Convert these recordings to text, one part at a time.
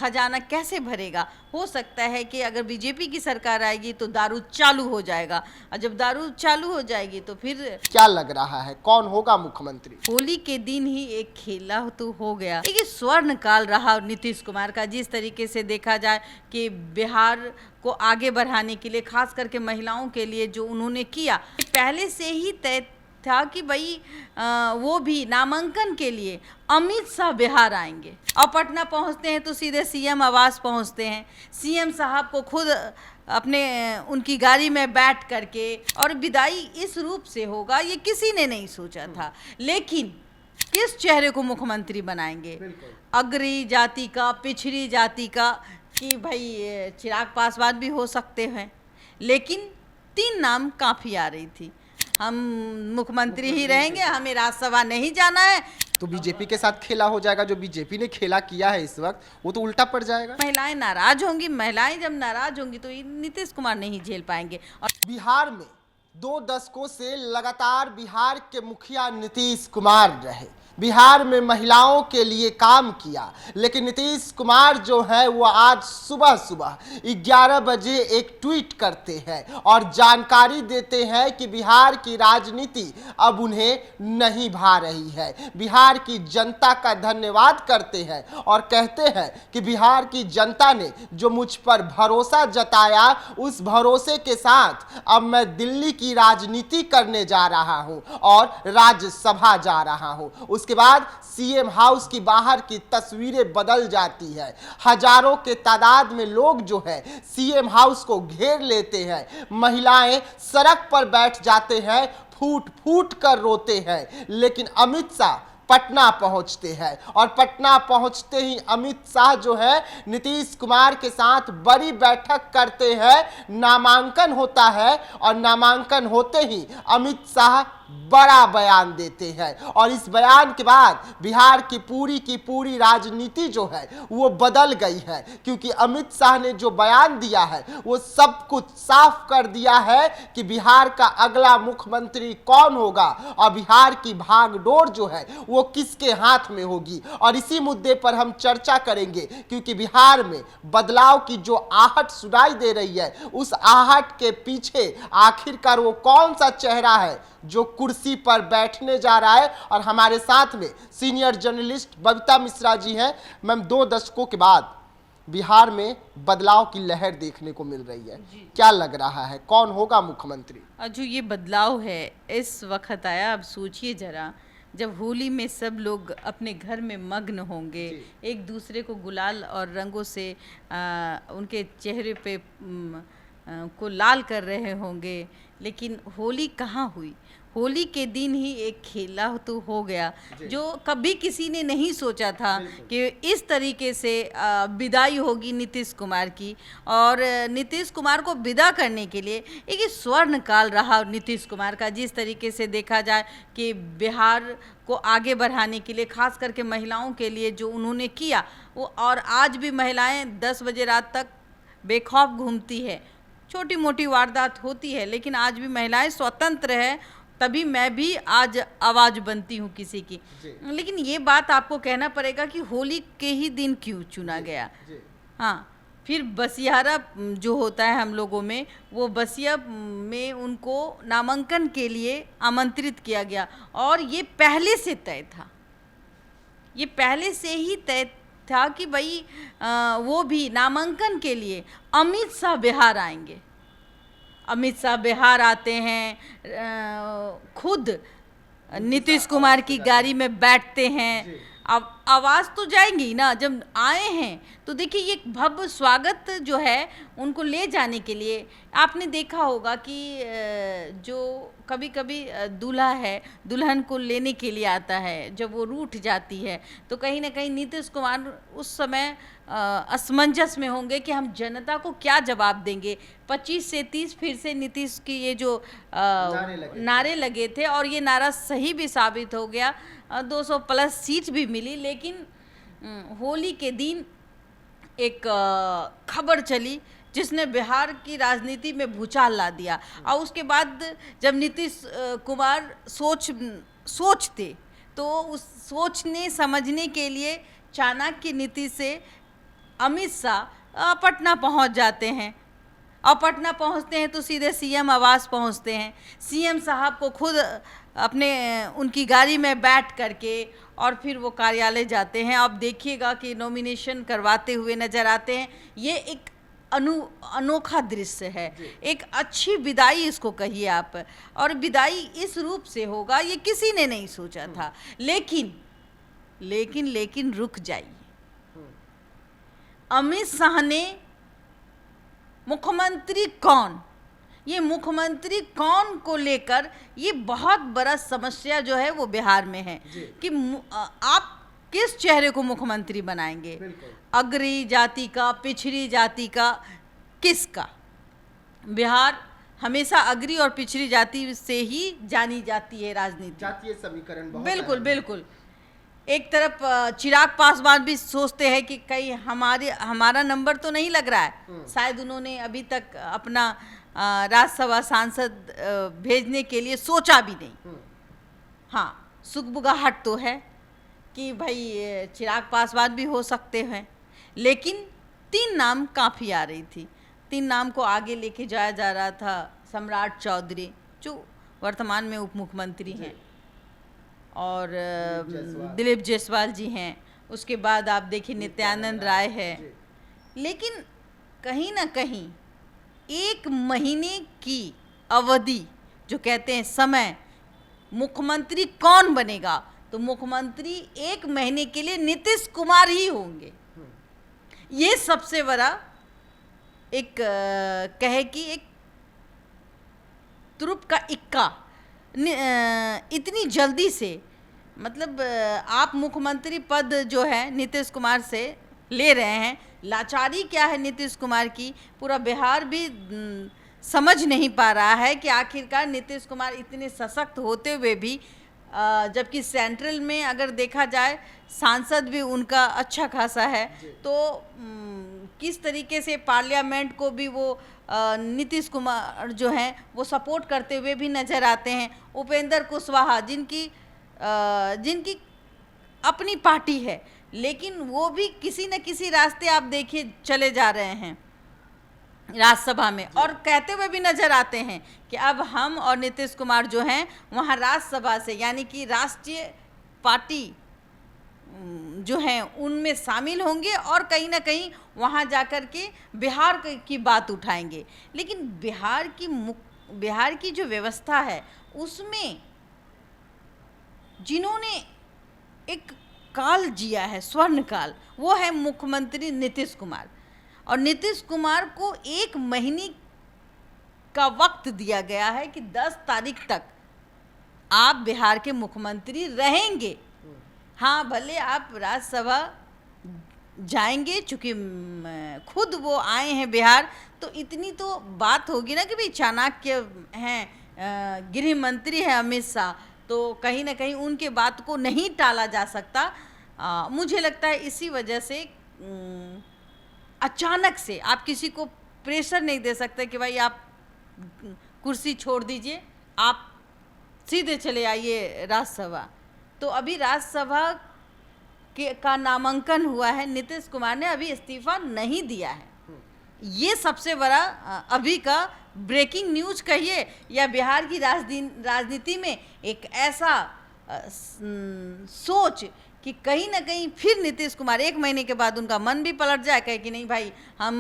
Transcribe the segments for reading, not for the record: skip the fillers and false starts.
खजाना कैसे भरेगा। हो सकता है कि अगर बीजेपी की सरकार आएगी तो दारू चालू हो जाएगा, और जब दारू चालू हो जाएगी तो फिर क्या लग रहा है कौन होगा मुख्यमंत्री? होली के दिन ही एक खेला तो हो गया। एक स्वर्ण काल रहा नीतीश कुमार का, जिस तरीके से देखा जाए कि बिहार को आगे बढ़ाने के लिए, खास करके महिलाओं के लिए जो उन्होंने किया, पहले से ही तय था कि भाई वो भी नामांकन के लिए अमित शाह बिहार आएंगे, और पटना पहुंचते हैं तो सीधे सीएम आवास पहुंचते हैं। सीएम साहब को खुद अपने उनकी गाड़ी में बैठ करके, और विदाई इस रूप से होगा ये किसी ने नहीं सोचा था। लेकिन किस चेहरे को मुख्यमंत्री बनाएंगे? अग्री जाति का, पिछड़ी जाति का, कि भाई चिराग पासवान भी हो सकते हैं। लेकिन 3 नाम काफ़ी आ रही थी, हम मुख्यमंत्री ही रहेंगे, हमें राज्यसभा नहीं जाना है। तो बीजेपी के साथ खेला हो जाएगा, जो बीजेपी ने खेला किया है इस वक्त वो तो उल्टा पड़ जाएगा। महिलाएं नाराज होंगी, महिलाएं जब नाराज होंगी तो ये नीतीश कुमार नहीं झेल पाएंगे। और बिहार में 2 दशकों से लगातार बिहार के मुखिया नीतीश कुमार रहे, बिहार में महिलाओं के लिए काम किया, लेकिन नीतीश कुमार जो है वो आज सुबह सुबह 11 बजे एक ट्वीट करते हैं और जानकारी देते हैं कि बिहार की राजनीति अब उन्हें नहीं भा रही है। बिहार की जनता का धन्यवाद करते हैं और कहते हैं कि बिहार की जनता ने जो मुझ पर भरोसा जताया, उस भरोसे के साथ अब मैं दिल्ली की राजनीति करने जा रहा हूं और राज्यसभा जा रहा हूं। उसके बाद सीएम हाउस की बाहर की तस्वीरें बदल जाती है। हजारों के तादाद में लोग जो है सीएम हाउस को घेर लेते हैं, महिलाएं सड़क पर बैठ जाते हैं, फूट फूट कर रोते हैं। लेकिन अमित शाह पटना पहुंचते हैं और पटना पहुंचते ही अमित शाह जो है नीतीश कुमार के साथ बड़ी बैठक करते हैं। नामांकन होता है और नामांकन होते ही अमित शाह बड़ा बयान देते हैं, और इस बयान के बाद बिहार की पूरी राजनीति जो है वो बदल गई है, क्योंकि अमित शाह ने जो बयान दिया है वो सब कुछ साफ कर दिया है कि बिहार का अगला मुख्यमंत्री कौन होगा और बिहार की भागडोर जो है वो किसके हाथ में होगी। और इसी मुद्दे पर हम चर्चा करेंगे, क्योंकि बिहार में बदलाव की जो आहट सुनाई दे रही है, उस आहट के पीछे आखिरकार वो कौन सा चेहरा है जो कुर्सी पर बैठने जा रहा है। और हमारे साथ में सीनियर जर्नलिस्ट बबीता मिश्रा जी हैं। मैम, 2 दशकों के बाद बिहार में बदलाव की लहर देखने को मिल रही है, क्या लग रहा है कौन होगा मुख्यमंत्री? जो ये बदलाव है इस वक्त आया, अब सोचिए जरा, जब होली में सब लोग अपने घर में मग्न होंगे, एक दूसरे को गुलाल और रंगों से उनके चेहरे पे को लाल कर रहे होंगे, लेकिन होली कहाँ हुई? होली के दिन ही एक खेला तो हो गया, जो कभी किसी ने नहीं सोचा था कि इस तरीके से विदाई होगी नीतीश कुमार की। और नीतीश कुमार को विदा करने के लिए एक स्वर्ण काल रहा नीतीश कुमार का, जिस तरीके से देखा जाए कि बिहार को आगे बढ़ाने के लिए, खास करके महिलाओं के लिए जो उन्होंने किया वो। और आज भी महिलाएं 10 बजे रात तक बेखौफ घूमती है, छोटी मोटी वारदात होती है, लेकिन आज भी महिलाएं स्वतंत्र है। तभी मैं भी आज आवाज़ बनती हूँ किसी की। लेकिन ये बात आपको कहना पड़ेगा कि होली के ही दिन क्यों चुना गया। हाँ, फिर बसियारा जो होता है हम लोगों में, वो बसिया में उनको नामांकन के लिए आमंत्रित किया गया, और ये पहले से तय था, ये पहले से ही तय था कि भाई वो भी नामांकन के लिए अमित शाह बिहार आएंगे। अमित शाह बिहार आते हैं, खुद नीतीश कुमार की गाड़ी में बैठते हैं। अब आवाज़ तो जाएंगी ना, जब आए हैं तो देखिए ये भव्य स्वागत जो है उनको ले जाने के लिए। आपने देखा होगा कि जो कभी कभी दूल्हा है दुल्हन को लेने के लिए आता है, जब वो रूठ जाती है तो कहीं ना कहीं नीतीश कुमार उस समय असमंजस में होंगे कि हम जनता को क्या जवाब देंगे। 25 से 30 फिर से नीतीश की ये जो नारे लगे थे, और ये नारा सही भी साबित हो गया, 200 प्लस सीट भी मिली। लेकिन होली के दिन एक खबर चली जिसने बिहार की राजनीति में भूचाल ला दिया, और उसके बाद जब नीतीश कुमार सोचते तो उस सोचने समझने के लिए चाणक्य नीति से अमित शाह पटना पहुंच जाते हैं, और पटना पहुंचते हैं तो सीधे सीएम आवास पहुंचते हैं। सीएम साहब को खुद अपने उनकी गाड़ी में बैठ करके और फिर वो कार्यालय जाते हैं। आप देखिएगा कि नॉमिनेशन करवाते हुए नजर आते हैं। ये एक अनोखा दृश्य है, एक अच्छी विदाई इसको कहिए आप, और विदाई इस रूप से होगा ये किसी ने नहीं सोचा था। लेकिन रुक जाइए, अमित शाह ने मुख्यमंत्री कौन, ये मुख्यमंत्री कौन को लेकर ये बहुत बड़ा समस्या जो है वो बिहार में है कि आप किस चेहरे को मुख्यमंत्री बनाएंगे, अग्री जाति का, पिछड़ी जाति का, किसका। बिहार हमेशा अग्री और पिछड़ी जाति से ही जानी जाती है राजनीति, जातीय समीकरण बहुत बिल्कुल। एक तरफ चिराग पासवान भी सोचते हैं कि कहीं हमारा नंबर तो नहीं लग रहा है, शायद उन्होंने अभी तक अपना राज्यसभा सांसद भेजने के लिए सोचा भी नहीं। हाँ, सुगबुगाहट तो है कि भाई चिराग पासवान भी हो सकते हैं, लेकिन 3 नाम काफ़ी आ रही थी। 3 नाम को आगे लेके जाया जा रहा था। सम्राट चौधरी जो वर्तमान में उप मुख्यमंत्री हैं, और दिलीप जायसवाल जी हैं, उसके बाद आप देखिए नित्यानंद राय है। लेकिन कहीं ना कहीं 1 महीने की अवधि जो कहते हैं समय, मुख्यमंत्री कौन बनेगा, तो मुख्यमंत्री 1 महीने के लिए नीतीश कुमार ही होंगे। ये सबसे बड़ा एक कहे कि एक तुरुप का इक्का, इतनी जल्दी से, मतलब आप मुख्यमंत्री पद जो है नीतीश कुमार से ले रहे हैं। लाचारी क्या है नीतीश कुमार की, पूरा बिहार भी समझ नहीं पा रहा है कि आखिरकार नीतीश कुमार इतने सशक्त होते हुए भी, जबकि सेंट्रल में अगर देखा जाए सांसद भी उनका अच्छा खासा है, तो किस तरीके से पार्लियामेंट को भी वो नीतीश कुमार जो हैं वो सपोर्ट करते हुए भी नज़र आते हैं। उपेंद्र कुशवाहा जिनकी अपनी पार्टी है, लेकिन वो भी किसी न किसी रास्ते आप देखिए चले जा रहे हैं राज्यसभा में, और कहते हुए भी नजर आते हैं कि अब हम और नीतीश कुमार जो हैं वहाँ राज्यसभा से, यानी कि राष्ट्रीय पार्टी जो हैं उनमें शामिल होंगे और कहीं ना कहीं वहाँ जाकर के बिहार की बात उठाएंगे। लेकिन बिहार की जो व्यवस्था है उसमें जिन्होंने एक काल जिया है, स्वर्ण काल, वो है मुख्यमंत्री नीतीश कुमार। और नीतीश कुमार को 1 महीने का वक्त दिया गया है कि 10 तारीख तक आप बिहार के मुख्यमंत्री रहेंगे। हाँ, भले आप राज्यसभा जाएंगे, चूँकि खुद वो आए हैं बिहार, तो इतनी तो बात होगी ना कि भाई चाणक्य हैं, गृह मंत्री हैं अमित शाह, तो कहीं ना कहीं उनके बात को नहीं टाला जा सकता। मुझे लगता है इसी वजह से अचानक से आप किसी को प्रेशर नहीं दे सकते कि भाई आप कुर्सी छोड़ दीजिए, आप सीधे चले आइए राज्यसभा। तो अभी राज्यसभा का नामांकन हुआ है, नीतीश कुमार ने अभी इस्तीफा नहीं दिया है। ये सबसे बड़ा अभी का ब्रेकिंग न्यूज कहिए, या बिहार की राजनीति में एक ऐसा सोच कि कहीं ना कहीं फिर नीतीश कुमार 1 महीने के बाद उनका मन भी पलट जाए, कहे कि नहीं भाई हम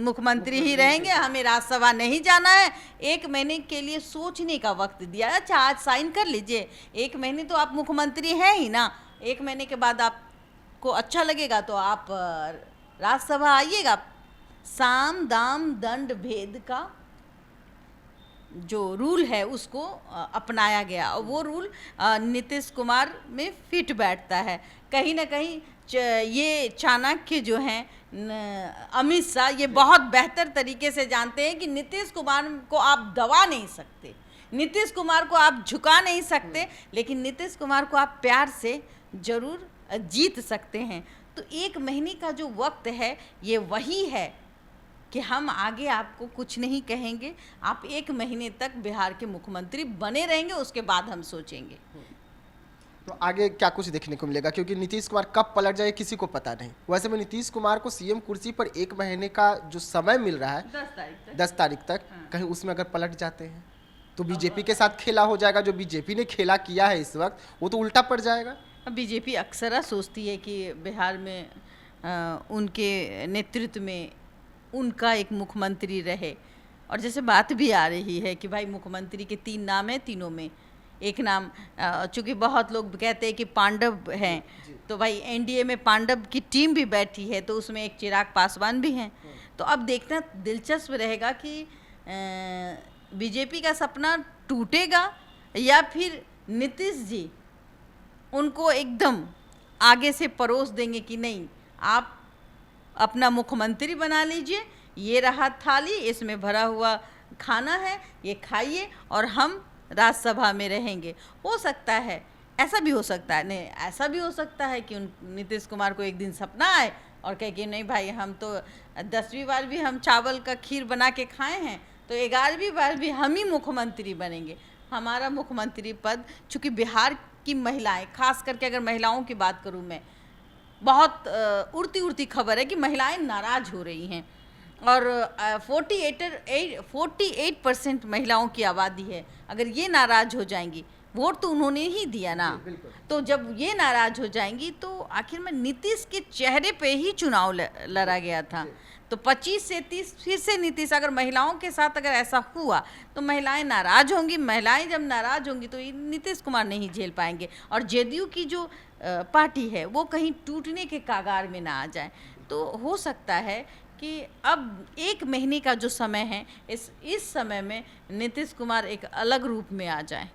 मुख्यमंत्री ही रहेंगे, हमें राज्यसभा नहीं जाना है। 1 महीने के लिए सोचने का वक्त दिया। अच्छा, आज साइन कर लीजिए, 1 महीने तो आप मुख्यमंत्री हैं ही ना, 1 महीने के बाद आपको अच्छा लगेगा तो आप राज्यसभा आइएगा। साम दाम दंड भेद का जो रूल है उसको अपनाया गया, और वो रूल नीतीश कुमार में फिट बैठता है। कहीं ना कहीं ये चाणक्य जो हैं अमित शाह, ये बहुत बेहतर तरीके से जानते हैं कि नीतीश कुमार को आप दबा नहीं सकते, नीतीश कुमार को आप झुका नहीं सकते, लेकिन नीतीश कुमार को आप प्यार से ज़रूर जीत सकते हैं। तो 1 महीने का जो वक्त है ये वही है कि हम आगे आपको कुछ नहीं कहेंगे, आप 1 महीने तक बिहार के मुख्यमंत्री बने रहेंगे, उसके बाद हम सोचेंगे। तो आगे क्या कुछ देखने को मिलेगा, क्योंकि नीतीश कुमार कब पलट जाए किसी को पता नहीं। वैसे में नीतीश कुमार को सीएम कुर्सी पर 1 महीने का जो समय मिल रहा है 10 तारीख तक, कहीं उसमें अगर पलट जाते हैं तो बीजेपी के साथ खेला हो जाएगा। जो बीजेपी ने खेला किया है इस वक्त वो तो उल्टा पड़ जाएगा। अब बीजेपी अक्सर सोचती है कि बिहार में उनके नेतृत्व में उनका एक मुख्यमंत्री रहे, और जैसे बात भी आ रही है कि भाई मुख्यमंत्री के 3 नाम हैं, तीनों में एक नाम, चूँकि बहुत लोग कहते हैं कि पांडव हैं, तो भाई एनडीए में पांडव की टीम भी बैठी है, तो उसमें एक चिराग पासवान भी हैं। तो अब देखना दिलचस्प रहेगा कि बीजेपी का सपना टूटेगा या फिर नीतीश जी उनको एकदम आगे से परोस देंगे कि नहीं, आप अपना मुख्यमंत्री बना लीजिए, ये रहा थाली, इसमें भरा हुआ खाना है, ये खाइए और हम राज्यसभा में रहेंगे। हो सकता है, ऐसा भी हो सकता है, नहीं ऐसा भी हो सकता है कि नीतीश कुमार को एक दिन सपना आए और कहे कि नहीं भाई, हम तो 10वीं बार भी हम चावल का खीर बना के खाए हैं, तो 11वीं बार भी हम ही मुख्यमंत्री बनेंगे। हमारा मुख्यमंत्री पद, चूँकि बिहार की महिलाएं, खास करके अगर महिलाओं की बात करूं मैं, बहुत उड़ती खबर है कि महिलाएं नाराज़ हो रही हैं, और 48% महिलाओं की आबादी है। अगर ये नाराज़ हो जाएंगी, वोट तो उन्होंने ही दिया ना, तो जब ये नाराज़ हो जाएंगी तो आखिर में नीतीश के चेहरे पे ही चुनाव लड़ा गया था। तो 25 से 30 फिर से नीतीश, अगर महिलाओं के साथ अगर ऐसा हुआ तो महिलाएं नाराज़ होंगी। महिलाएं जब नाराज़ होंगी तो नीतीश कुमार नहीं झेल पाएंगे, और जेडीयू की जो पार्टी है वो कहीं टूटने के कागार में ना आ जाए। तो हो सकता है कि अब 1 महीने का जो समय है, इस समय में नीतीश कुमार एक अलग रूप में आ जाए।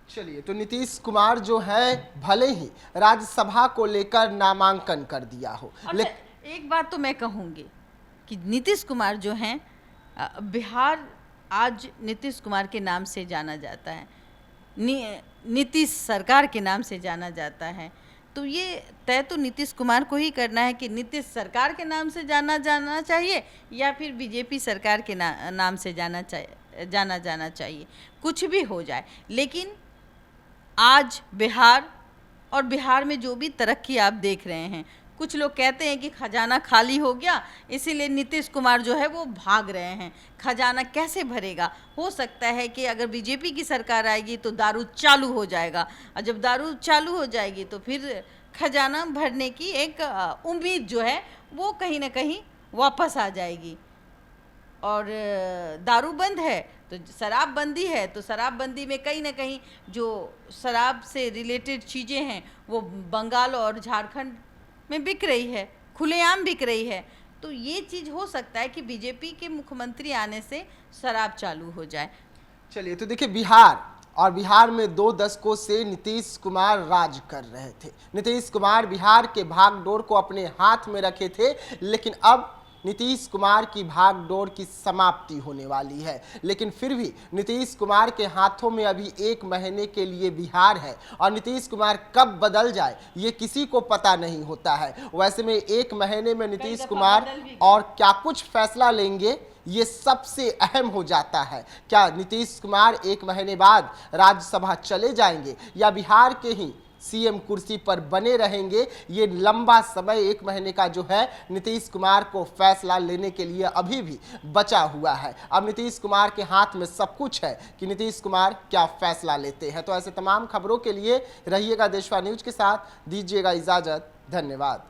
चलिए, तो नीतीश कुमार जो है भले ही राज्यसभा को लेकर नामांकन कर दिया हो, लेकिन एक बात तो मैं कहूँगी कि नीतीश कुमार जो हैं, बिहार आज नीतीश कुमार के नाम से जाना जाता है, नीतीश सरकार के नाम से जाना जाता है। तो ये तय तो नीतीश कुमार को ही करना है कि नीतीश सरकार के नाम से जाना चाहिए या फिर बीजेपी सरकार के नाम से जाना चाहिए। कुछ भी हो जाए, लेकिन आज बिहार में जो भी तरक्की आप देख रहे हैं, कुछ लोग कहते हैं कि खजाना खाली हो गया, इसीलिए नीतीश कुमार जो है वो भाग रहे हैं। खजाना कैसे भरेगा? हो सकता है कि अगर बीजेपी की सरकार आएगी तो दारू चालू हो जाएगा, और जब दारू चालू हो जाएगी तो फिर खजाना भरने की एक उम्मीद जो है वो कहीं ना कहीं वापस आ जाएगी। और दारू बंद है तो शराबबंदी है, तो शराबबंदी में कहीं ना कहीं जो शराब से रिलेटेड चीज़ें हैं वो बंगाल और झारखंड में बिक रही है, खुलेआम बिक रही है। तो ये चीज़ हो सकता है कि बीजेपी के मुख्यमंत्री आने से शराब चालू हो जाए। चलिए, तो देखिए, बिहार में 2 दशकों से नीतीश कुमार राज कर रहे थे। नीतीश कुमार बिहार के भागडोर को अपने हाथ में रखे थे, लेकिन अब नीतीश कुमार की भागडोर की समाप्ति होने वाली है। लेकिन फिर भी नीतीश कुमार के हाथों में अभी 1 महीने के लिए बिहार है, और नीतीश कुमार कब बदल जाए ये किसी को पता नहीं होता है। वैसे में 1 महीने में नीतीश कुमार और क्या कुछ फैसला लेंगे ये सबसे अहम हो जाता है। क्या नीतीश कुमार 1 महीने बाद राज्यसभा चले जाएंगे या बिहार के ही सीएम कुर्सी पर बने रहेंगे? ये लंबा समय 1 महीने का जो है नीतीश कुमार को फैसला लेने के लिए अभी भी बचा हुआ है। अब नीतीश कुमार के हाथ में सब कुछ है कि नीतीश कुमार क्या फैसला लेते हैं। तो ऐसे तमाम खबरों के लिए रहिएगा देशवा न्यूज के साथ, दीजिएगा इजाजत, धन्यवाद।